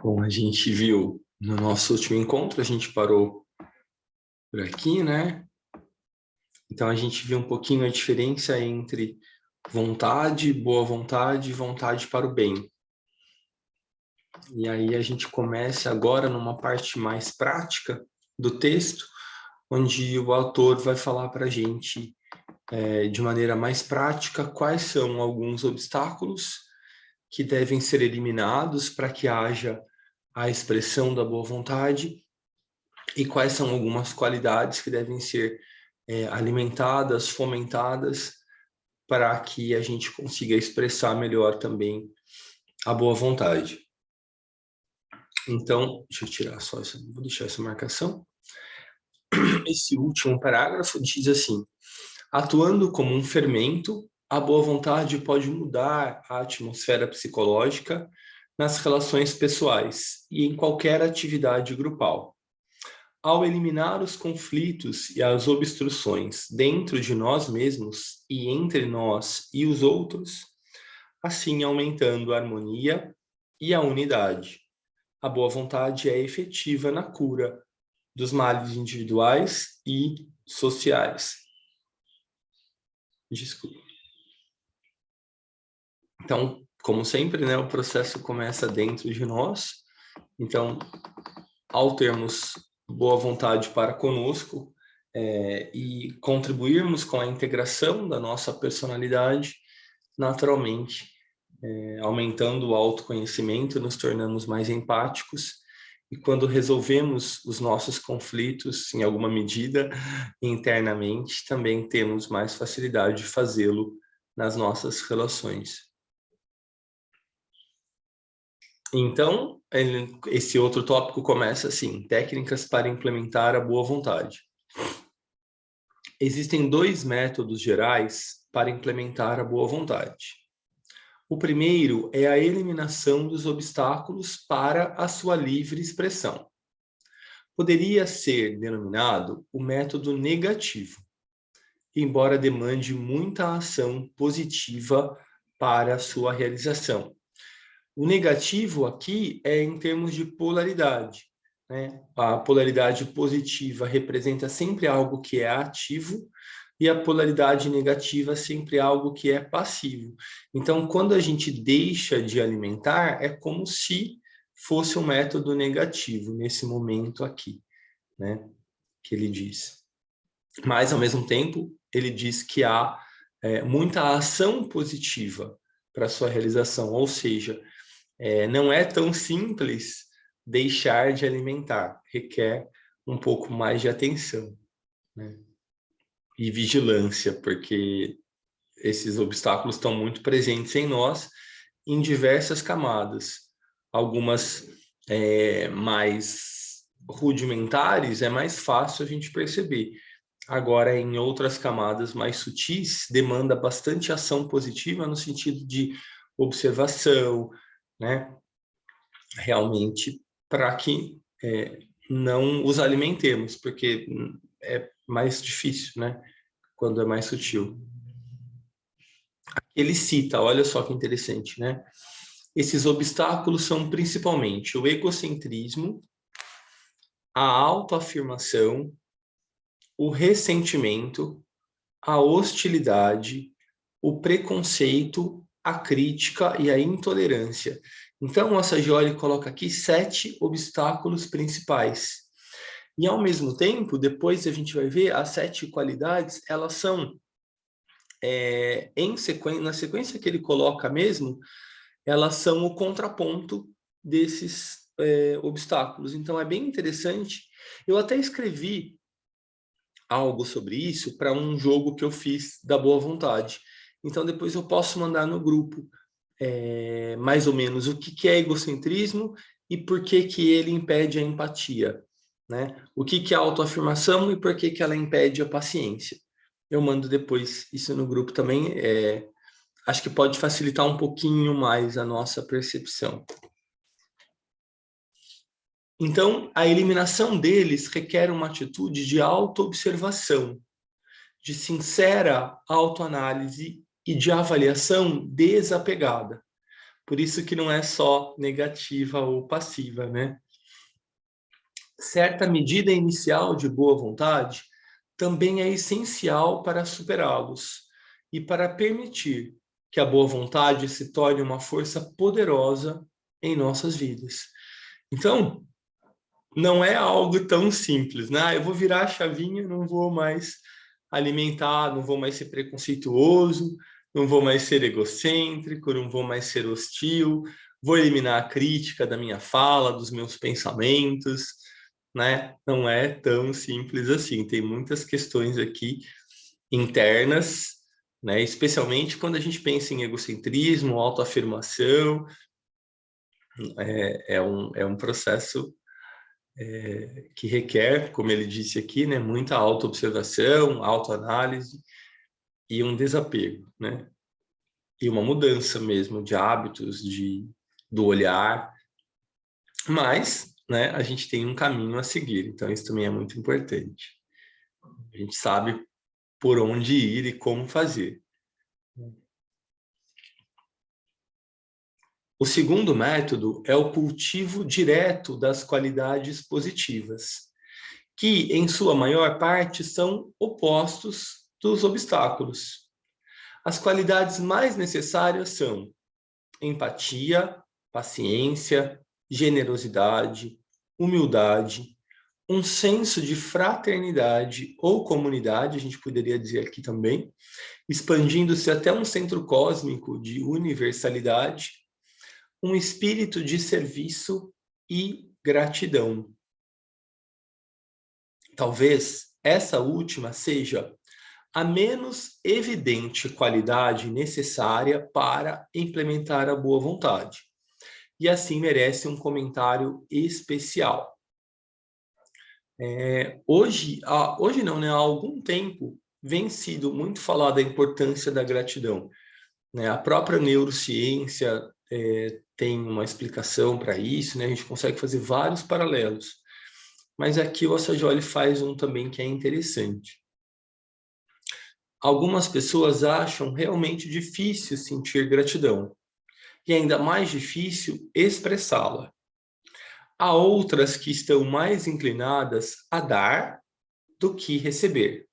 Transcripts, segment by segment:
Bom, a gente viu no nosso último encontro, a gente parou por aqui, né? Então a gente viu um pouquinho a diferença entre vontade, boa vontade e vontade para o bem. E aí a gente começa agora numa parte mais prática do texto, onde o autor vai falar para a gente, de maneira mais prática, quais são alguns obstáculos que devem ser eliminados para que haja a expressão da boa vontade e quais são algumas qualidades que devem ser alimentadas, fomentadas, para que a gente consiga expressar melhor também a boa vontade. Então, deixa eu tirar só essa, vou deixar essa marcação. Esse último parágrafo diz assim: atuando como um fermento, a boa vontade pode mudar a atmosfera psicológica nas relações pessoais e em qualquer atividade grupal. Ao eliminar os conflitos e as obstruções dentro de nós mesmos e entre nós e os outros, assim aumentando a harmonia e a unidade. A boa vontade é efetiva na cura dos males individuais e sociais. Desculpa. Então, como sempre, né, o processo começa dentro de nós. Então, ao termos boa vontade para conosco e contribuirmos com a integração da nossa personalidade, naturalmente, aumentando o autoconhecimento, nos tornamos mais empáticos e quando resolvemos os nossos conflitos, em alguma medida, internamente, também temos mais facilidade de fazê-lo nas nossas relações. Então, esse outro tópico começa assim: técnicas para implementar a boa vontade. Existem dois métodos gerais para implementar a boa vontade. O primeiro é a eliminação dos obstáculos para a sua livre expressão. Poderia ser denominado o método negativo, embora demande muita ação positiva para a sua realização. O negativo aqui é em termos de polaridade, né? A polaridade positiva representa sempre algo que é ativo e a polaridade negativa sempre algo que é passivo. Então, quando a gente deixa de alimentar, é como se fosse um método negativo nesse momento aqui, né? Que ele diz. Mas, ao mesmo tempo, ele diz que há muita ação positiva para a sua realização, ou seja, não é tão simples deixar de alimentar, requer um pouco mais de atenção, né? E vigilância, porque esses obstáculos estão muito presentes em nós em diversas camadas. Algumas mais rudimentares é mais fácil a gente perceber. Agora, em outras camadas mais sutis, demanda bastante ação positiva no sentido de observação, né? Realmente, para que não os alimentemos, porque é mais difícil, né? Quando é mais sutil. Ele cita, olha só que interessante, né? Esses obstáculos são principalmente o egocentrismo, a autoafirmação, o ressentimento, a hostilidade, o preconceito, a crítica e a intolerância. Então, a Saggioli coloca aqui 7 obstáculos principais. E, ao mesmo tempo, depois a gente vai ver, as 7 qualidades, elas são, na sequência que ele coloca mesmo, elas são o contraponto desses obstáculos. Então, é bem interessante. Eu até escrevi algo sobre isso para um jogo que eu fiz da boa vontade. Então, depois eu posso mandar no grupo mais ou menos o que é egocentrismo e por que ele impede a empatia, né? O que é autoafirmação e por que ela impede a paciência. Eu mando depois isso no grupo também. Acho que pode facilitar um pouquinho mais a nossa percepção. Então, a eliminação deles requer uma atitude de autoobservação, de sincera autoanálise e de avaliação desapegada. Por isso que não é só negativa ou passiva, né? Certa medida inicial de boa vontade também é essencial para superá-los e para permitir que a boa vontade se torne uma força poderosa em nossas vidas. Então, não é algo tão simples, né? Eu vou virar a chavinha, não vou mais alimentar, não vou mais ser preconceituoso, não vou mais ser egocêntrico, não vou mais ser hostil, vou eliminar a crítica da minha fala, dos meus pensamentos, né? Não é tão simples assim. Tem muitas questões aqui internas, né? Especialmente quando a gente pensa em egocentrismo, autoafirmação, é um processo que requer, como ele disse aqui, né, muita autoobservação, autoanálise e um desapego, né? E uma mudança mesmo de hábitos, do olhar. Mas, né, a gente tem um caminho a seguir, então isso também é muito importante. A gente sabe por onde ir e como fazer. O segundo método é o cultivo direto das qualidades positivas, que, em sua maior parte, são opostos dos obstáculos. As qualidades mais necessárias são empatia, paciência, generosidade, humildade, um senso de fraternidade ou comunidade, a gente poderia dizer aqui também, expandindo-se até um centro cósmico de universalidade, um espírito de serviço e gratidão. Talvez essa última seja a menos evidente qualidade necessária para implementar a boa vontade, e assim merece um comentário especial. Hoje não, né? Há algum tempo vem sido muito falado da importância da gratidão, né? A própria neurociência tem uma explicação para isso, né? A gente consegue fazer vários paralelos. Mas aqui o Assagioli faz um também que é interessante. Algumas pessoas acham realmente difícil sentir gratidão, e ainda mais difícil expressá-la. Há outras que estão mais inclinadas a dar do que receber.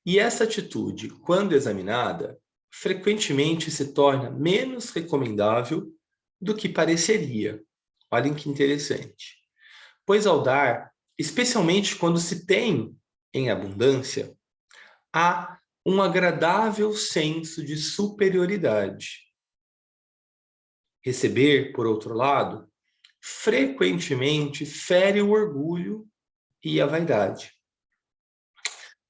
E essa atitude, quando examinada, frequentemente se torna menos recomendável do que pareceria. Olhem que interessante. Pois ao dar, especialmente quando se tem em abundância, há um agradável senso de superioridade. Receber, por outro lado, frequentemente fere o orgulho e a vaidade.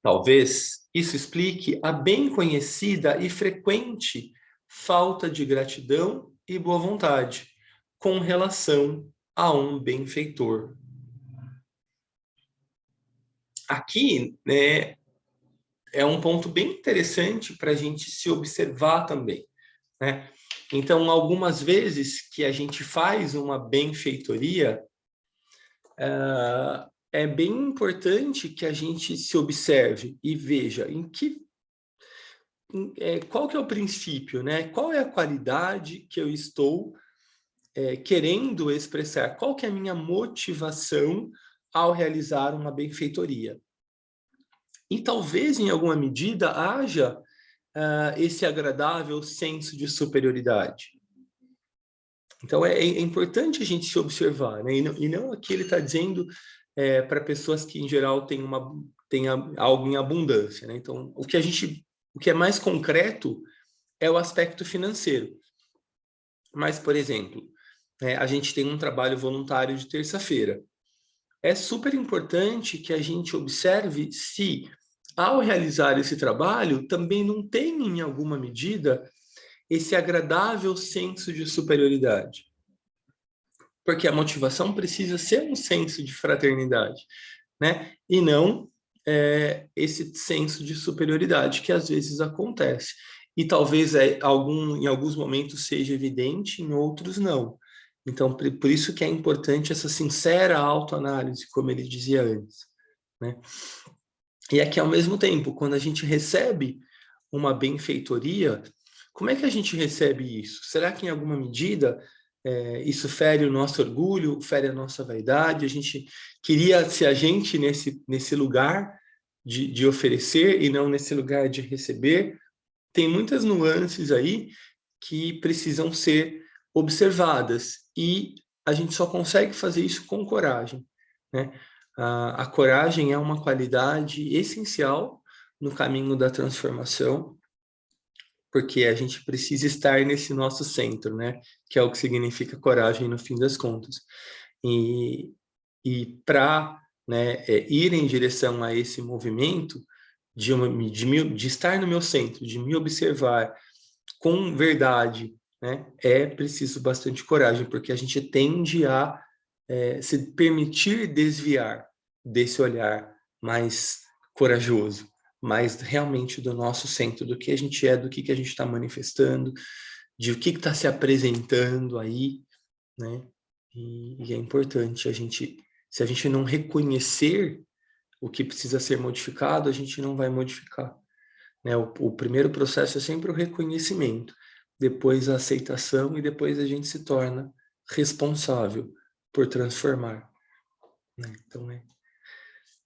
Talvez isso explique a bem conhecida e frequente falta de gratidão e boa vontade com relação a um benfeitor. Aqui, né, é um ponto bem interessante para a gente se observar também, né? Então, algumas vezes que a gente faz uma benfeitoria, é bem importante que a gente se observe e veja qual que é o princípio, né? Qual é a qualidade que eu estou querendo expressar? Qual que é a minha motivação ao realizar uma benfeitoria? E talvez, em alguma medida, haja esse agradável senso de superioridade. Então, é importante a gente se observar, né? E não aqui ele está dizendo para pessoas que, em geral, têm algo em abundância, né? Então, o que é mais concreto é o aspecto financeiro. Mas, por exemplo, a gente tem um trabalho voluntário de terça-feira. É super importante que a gente observe se, ao realizar esse trabalho, também não tem, em alguma medida, esse agradável senso de superioridade. Porque a motivação precisa ser um senso de fraternidade, né? E não esse senso de superioridade que às vezes acontece. E talvez em alguns momentos seja evidente, em outros não. Então, por isso que é importante essa sincera autoanálise, como ele dizia antes, né? E é que, ao mesmo tempo, quando a gente recebe uma benfeitoria, como é que a gente recebe isso? Será que em alguma medida isso fere o nosso orgulho, fere a nossa vaidade? A gente queria ser a gente nesse lugar de oferecer e não nesse lugar de receber? Tem muitas nuances aí que precisam ser observadas e a gente só consegue fazer isso com coragem, né? A coragem é uma qualidade essencial no caminho da transformação, porque a gente precisa estar nesse nosso centro, né? Que é o que significa coragem no fim das contas. E para, né, ir em direção a esse movimento de estar no meu centro, de me observar com verdade, né, é preciso bastante coragem, porque a gente tende a se permitir desviar desse olhar mais corajoso, mais realmente do nosso centro, do que a gente é, do que a gente está manifestando, de o que está se apresentando aí, né? E é importante a gente, se a gente não reconhecer o que precisa ser modificado, a gente não vai modificar, né? O primeiro processo é sempre o reconhecimento, depois a aceitação e depois a gente se torna responsável por transformar, né? Então é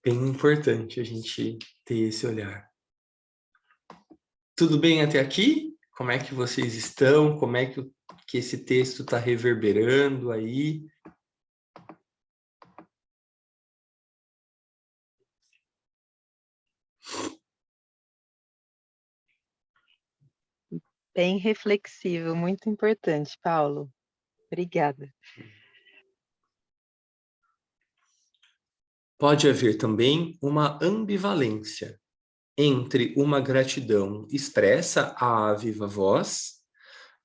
bem importante a gente ter esse olhar. Tudo bem até aqui? Como é que vocês estão? Como é que esse texto está reverberando aí? Bem reflexivo, muito importante, Paulo. Obrigada. Pode haver também uma ambivalência entre uma gratidão expressa à viva voz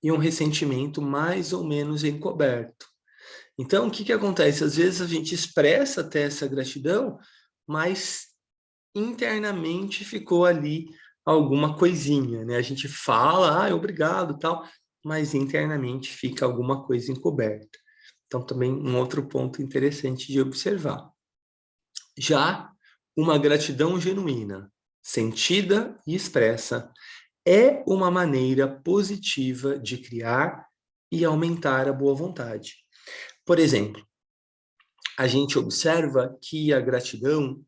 e um ressentimento mais ou menos encoberto. Então, o que acontece? Às vezes a gente expressa até essa gratidão, mas internamente ficou ali alguma coisinha, né? A gente fala, obrigado, tal, mas internamente fica alguma coisa encoberta. Então, também um outro ponto interessante de observar. Já uma gratidão genuína, sentida e expressa, é uma maneira positiva de criar e aumentar a boa vontade. Por exemplo, a gente observa que a gratidão,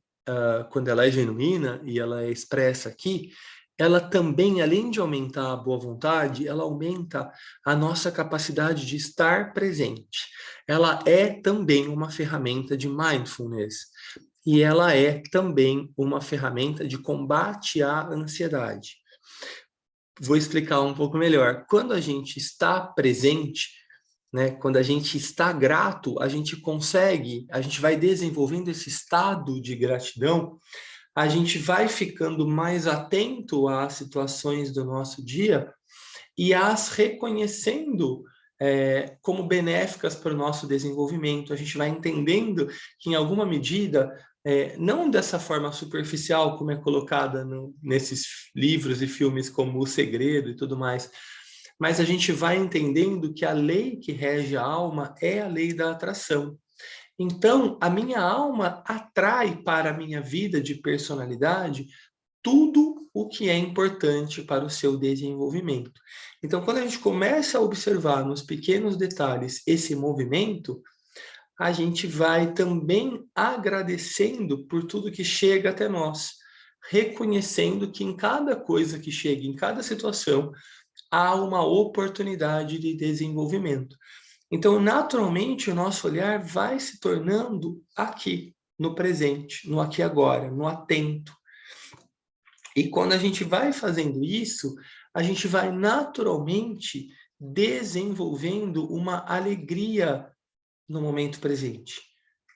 quando ela é genuína e ela é expressa aqui, ela também, além de aumentar a boa vontade, ela aumenta a nossa capacidade de estar presente. Ela é também uma ferramenta de mindfulness e ela é também uma ferramenta de combate à ansiedade. Vou explicar um pouco melhor. Quando a gente está presente, né, quando a gente está grato, a gente consegue, a gente vai desenvolvendo esse estado de gratidão, a gente vai ficando mais atento às situações do nosso dia e as reconhecendo como benéficas para o nosso desenvolvimento. A gente vai entendendo que, em alguma medida, não dessa forma superficial como é colocada nesses livros e filmes como O Segredo e tudo mais, mas a gente vai entendendo que a lei que rege a alma é a lei da atração. Então, a minha alma atrai para a minha vida de personalidade tudo o que é importante para o seu desenvolvimento. Então, quando a gente começa a observar nos pequenos detalhes esse movimento, a gente vai também agradecendo por tudo que chega até nós, reconhecendo que em cada coisa que chega, em cada situação, há uma oportunidade de desenvolvimento. Então, naturalmente, o nosso olhar vai se tornando aqui, no presente, no aqui e agora, no atento. E quando a gente vai fazendo isso, a gente vai naturalmente desenvolvendo uma alegria no momento presente,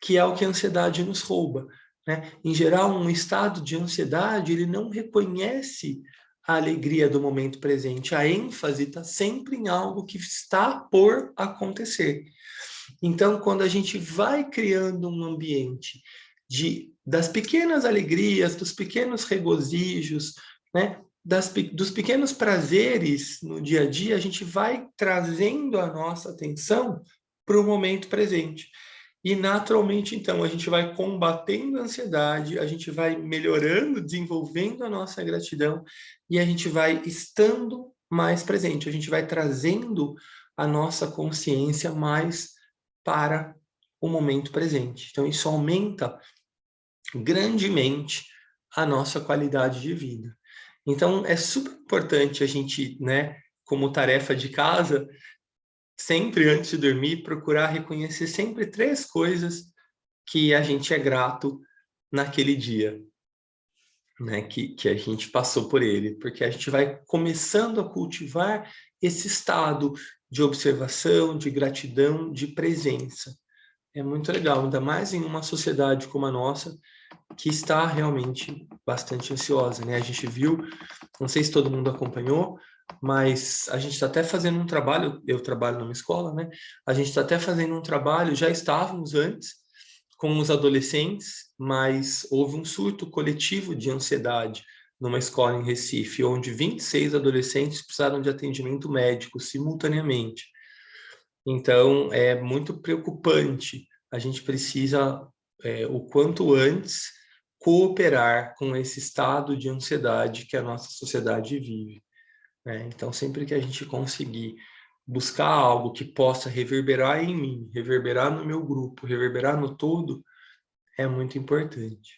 que é o que a ansiedade nos rouba, né? Em geral, um estado de ansiedade, ele não reconhece a alegria do momento presente. A ênfase está sempre em algo que está por acontecer. Então, quando a gente vai criando um ambiente das pequenas alegrias, dos pequenos regozijos, né? Dos pequenos prazeres no dia a dia, a gente vai trazendo a nossa atenção para o momento presente. E, naturalmente, então, a gente vai combatendo a ansiedade, a gente vai melhorando, desenvolvendo a nossa gratidão e a gente vai estando mais presente, a gente vai trazendo a nossa consciência mais para o momento presente. Então, isso aumenta grandemente a nossa qualidade de vida. Então, é super importante a gente, né, como tarefa de casa, sempre antes de dormir, procurar reconhecer sempre 3 coisas que a gente é grato naquele dia, né, que a gente passou por ele, porque a gente vai começando a cultivar esse estado de observação, de gratidão, de presença. É muito legal, ainda mais em uma sociedade como a nossa, que está realmente bastante ansiosa, né? A gente viu, não sei se todo mundo acompanhou, mas a gente está até fazendo um trabalho, eu trabalho numa escola, né? A gente está até fazendo um trabalho, já estávamos antes, com os adolescentes, mas houve um surto coletivo de ansiedade numa escola em Recife, onde 26 adolescentes precisaram de atendimento médico simultaneamente. Então, é muito preocupante. A gente precisa, o quanto antes, cooperar com esse estado de ansiedade que a nossa sociedade vive, né? Então, sempre que a gente conseguir buscar algo que possa reverberar em mim, reverberar no meu grupo, reverberar no todo, é muito importante.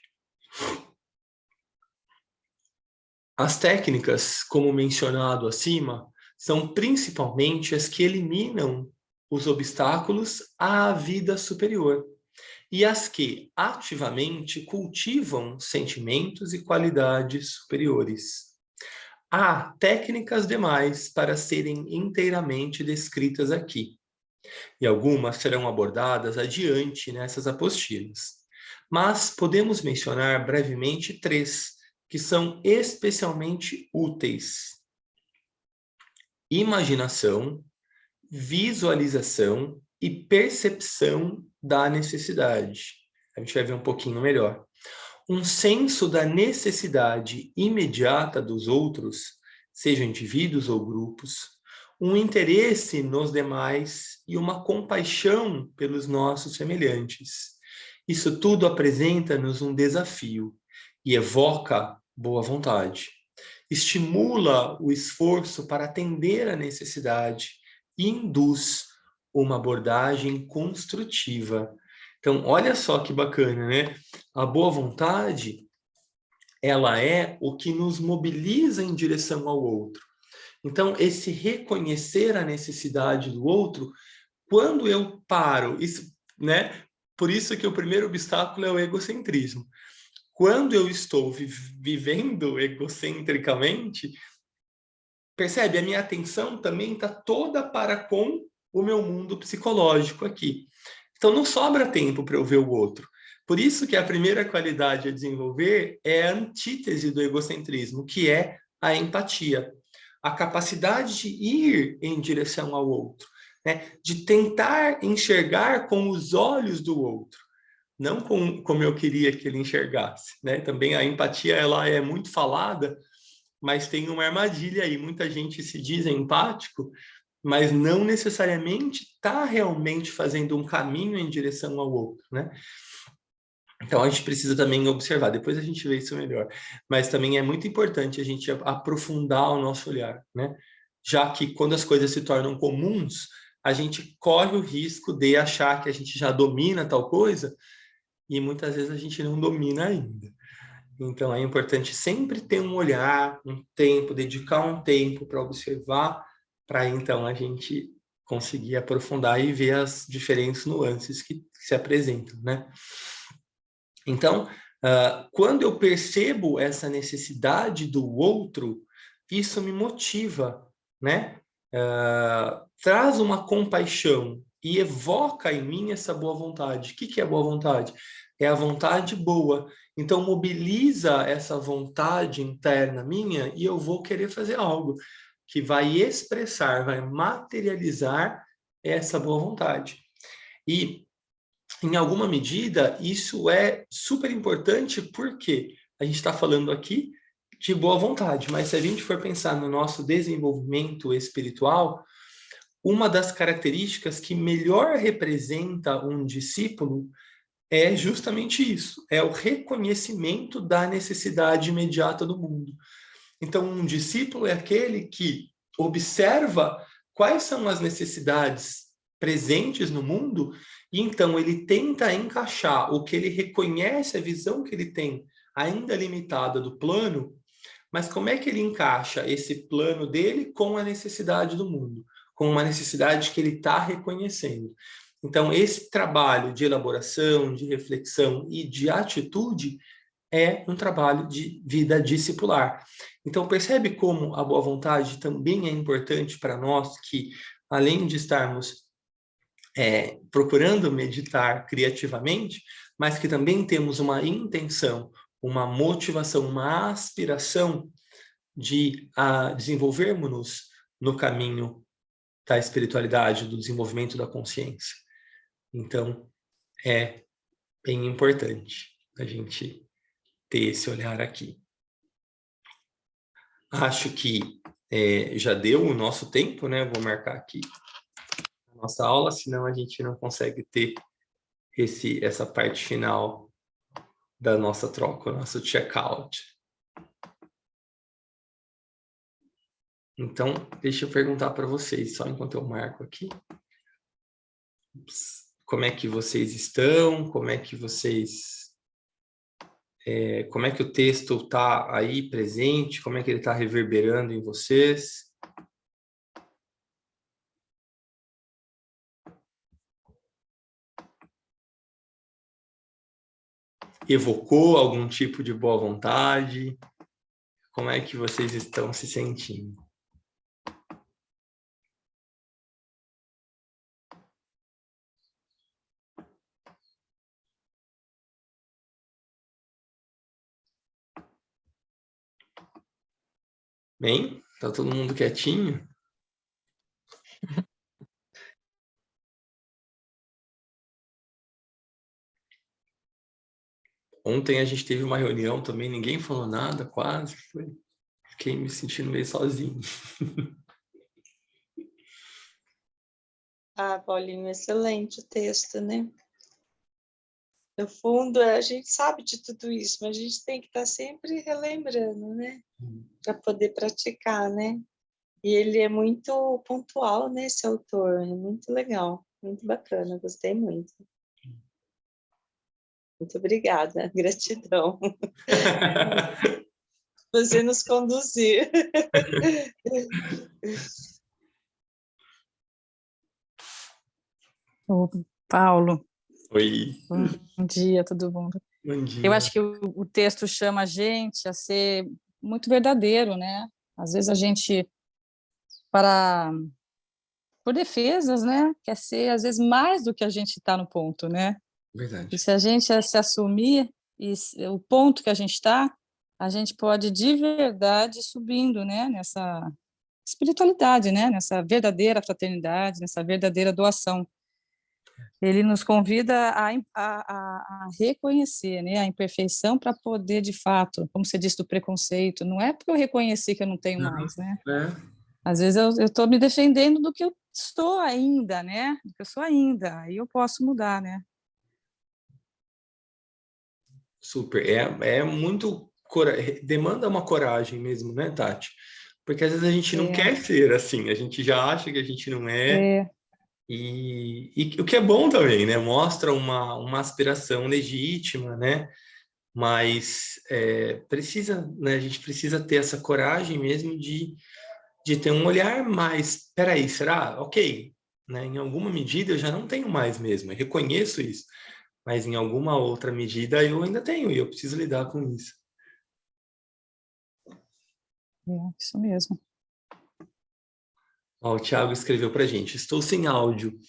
As técnicas, como mencionado acima, são principalmente as que eliminam os obstáculos à vida superior e as que ativamente cultivam sentimentos e qualidades superiores. Há técnicas demais para serem inteiramente descritas aqui, e algumas serão abordadas adiante nessas apostilas. Mas podemos mencionar brevemente 3, que são especialmente úteis: imaginação, visualização e percepção da necessidade. A gente vai ver um pouquinho melhor. Um senso da necessidade imediata dos outros, sejam indivíduos ou grupos, um interesse nos demais e uma compaixão pelos nossos semelhantes. Isso tudo apresenta-nos um desafio e evoca boa vontade. Estimula o esforço para atender a necessidade e induz uma abordagem construtiva. Então, olha só que bacana, né? A boa vontade, ela é o que nos mobiliza em direção ao outro. Então, esse reconhecer a necessidade do outro, quando eu paro, isso, né? Por isso que o primeiro obstáculo é o egocentrismo. Quando eu estou vivendo egocentricamente, percebe? A minha atenção também está toda para com o meu mundo psicológico aqui. Então, não sobra tempo para eu ver o outro. Por isso que a primeira qualidade a desenvolver é a antítese do egocentrismo, que é a empatia. A capacidade de ir em direção ao outro, né? De tentar enxergar com os olhos do outro, não como eu queria que ele enxergasse, né? Também a empatia, ela é muito falada, mas tem uma armadilha aí. Muita gente se diz empático, mas não necessariamente está realmente fazendo um caminho em direção ao outro, né? Então a gente precisa também observar, depois a gente vê isso melhor. Mas também é muito importante a gente aprofundar o nosso olhar, né? Já que quando as coisas se tornam comuns, a gente corre o risco de achar que a gente já domina tal coisa e muitas vezes a gente não domina ainda. Então, é importante sempre ter um olhar, um tempo, dedicar um tempo para observar, para então a gente conseguir aprofundar e ver as diferentes nuances que se apresentam, né? Então, quando eu percebo essa necessidade do outro, isso me motiva, né? Traz uma compaixão e evoca em mim essa boa vontade. O que é boa vontade? É a vontade boa. Então, mobiliza essa vontade interna minha e eu vou querer fazer algo que vai expressar, vai materializar essa boa vontade. E, em alguma medida, isso é super importante porque a gente está falando aqui de boa vontade, mas se a gente for pensar no nosso desenvolvimento espiritual, uma das características que melhor representa um discípulo é justamente isso, é o reconhecimento da necessidade imediata do mundo. Então, um discípulo é aquele que observa quais são as necessidades presentes no mundo, e então ele tenta encaixar o que ele reconhece, a visão que ele tem, ainda limitada do plano, mas como é que ele encaixa esse plano dele com a necessidade do mundo, com uma necessidade que ele está reconhecendo. Então, esse trabalho de elaboração, de reflexão e de atitude é um trabalho de vida discipular. Então, percebe como a boa vontade também é importante para nós, que além de estarmos procurando meditar criativamente, mas que também temos uma intenção, uma motivação, uma aspiração de desenvolvermos-nos no caminho da espiritualidade, do desenvolvimento da consciência. Então, é bem importante a gente ter esse olhar aqui. Acho que já deu o nosso tempo, né? Vou marcar aqui a nossa aula, senão a gente não consegue ter essa parte final da nossa troca, o nosso check-out. Então, deixa eu perguntar para vocês, só enquanto eu marco aqui. Como é que vocês estão? Como é que vocês... como é que o texto está aí presente? Como é que ele está reverberando em vocês? Evocou algum tipo de boa vontade? Como é que vocês estão se sentindo? Bem? Tá todo mundo quietinho? Ontem a gente teve uma reunião também, ninguém falou nada, quase. Fiquei me sentindo meio sozinho. Paulinho, excelente o texto, né? No fundo, a gente sabe de tudo isso, mas a gente tem que estar sempre relembrando, né? Para poder praticar, né? E ele é muito pontual, né, esse autor, é muito legal, muito bacana, gostei muito. Muito obrigada, gratidão. Você nos conduzir. Ô, Paulo. Oi. Bom dia, tudo bom? Bom dia. Eu acho que o texto chama a gente a ser muito verdadeiro, né? Às vezes a gente, por defesas, né? Quer ser, às vezes, mais do que a gente está no ponto, né? Verdade. E se a gente se assumir o ponto que a gente está, a gente pode, de verdade, ir subindo, né? Nessa espiritualidade, né? Nessa verdadeira fraternidade, nessa verdadeira doação. Ele nos convida a reconhecer, né, a imperfeição para poder, de fato, como você disse do preconceito, não é porque eu reconheci que eu não tenho mais, né? Às vezes eu estou me defendendo do que eu estou ainda, né? Do que eu sou ainda, aí eu posso mudar, né? Super. É muito... demanda uma coragem mesmo, né, Tati? Porque às vezes a gente não quer ser assim, a gente já acha que a gente não é. E o que é bom também, né? Mostra uma aspiração legítima, né? Mas precisa, né? A gente precisa ter essa coragem mesmo de ter um olhar mais... Espera aí, será? Ok. Né? Em alguma medida eu já não tenho mais mesmo, eu reconheço isso. Mas em alguma outra medida eu ainda tenho, e eu preciso lidar com isso. Isso mesmo. Ó, o Thiago escreveu para a gente: estou sem áudio.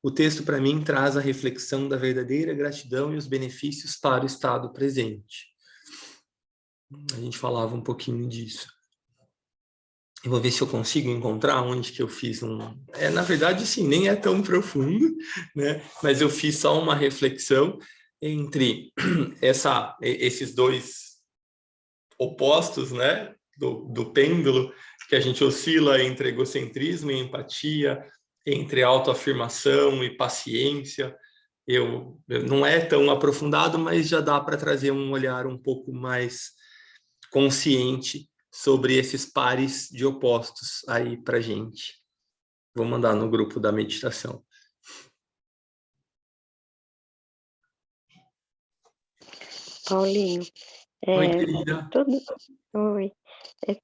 O texto, para mim, traz a reflexão da verdadeira gratidão e os benefícios para o estado presente. A gente falava um pouquinho disso. Eu vou ver se eu consigo encontrar onde que eu fiz na verdade, sim, nem é tão profundo, né? Mas eu fiz só uma reflexão entre esses dois opostos, né? Do pêndulo, que a gente oscila entre egocentrismo e empatia, entre autoafirmação e paciência. Eu não é tão aprofundado, mas já dá para trazer um olhar um pouco mais consciente sobre esses pares de opostos aí para gente. Vou mandar no grupo da meditação. Paulinho, Oi, querida.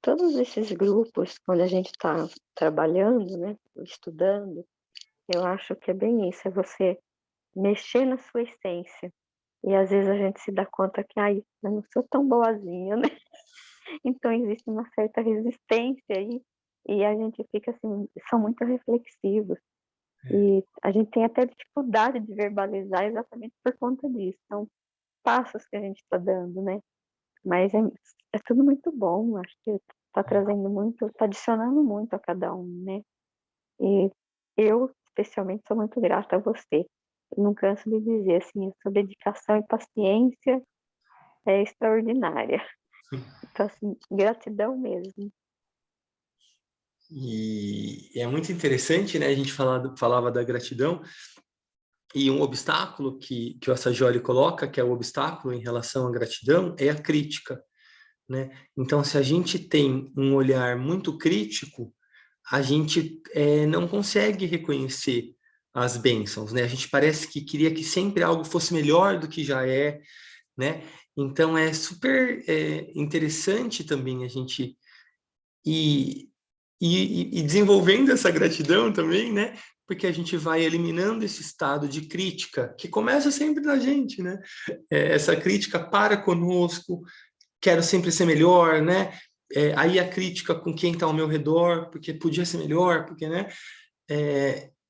todos esses grupos, quando a gente está trabalhando, né, estudando, eu acho que é bem isso, é você mexer na sua essência. E às vezes a gente se dá conta que, ai, eu não sou tão boazinha, né? Então existe uma certa resistência aí, e a gente fica assim, são muito reflexivos. E a gente tem até dificuldade de verbalizar exatamente por conta disso. São passos que a gente está dando, né? Mas é tudo muito bom, acho que está trazendo muito, está adicionando muito a cada um, né? E eu, especialmente, sou muito grata a você. Eu não canso de dizer, assim, a sua dedicação e paciência é extraordinária. Então, assim, gratidão mesmo. E é muito interessante, né? A gente falava da gratidão, e um obstáculo que o Assagioli coloca, que é o obstáculo em relação à gratidão, é a crítica, né? Então, se a gente tem um olhar muito crítico, a gente não consegue reconhecer as bênçãos, né? A gente parece que queria que sempre algo fosse melhor do que já é, né? Então, é super interessante também a gente ir desenvolvendo essa gratidão também, né? Porque a gente vai eliminando esse estado de crítica, que começa sempre na gente, né? Essa crítica para conosco, quero sempre ser melhor, né? Aí a crítica com quem está ao meu redor, porque podia ser melhor, porque, né?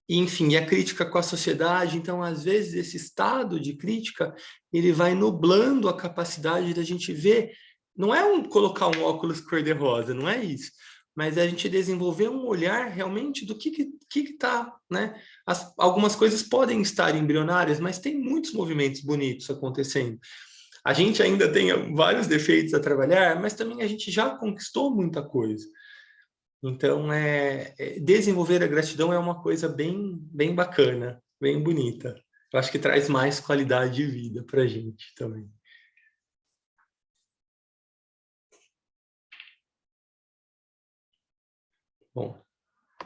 Enfim, e a crítica com a sociedade. Então, às vezes, esse estado de crítica, ele vai nublando a capacidade da gente ver. Não é colocar um óculos cor-de-rosa, não é isso. Mas é a gente desenvolver um olhar realmente do que está, né? Algumas coisas podem estar embrionárias, mas tem muitos movimentos bonitos acontecendo. A gente ainda tem vários defeitos a trabalhar, mas também a gente já conquistou muita coisa. Então, desenvolver a gratidão é uma coisa bem, bem bacana, bem bonita. Eu acho que traz mais qualidade de vida para a gente também. Bom,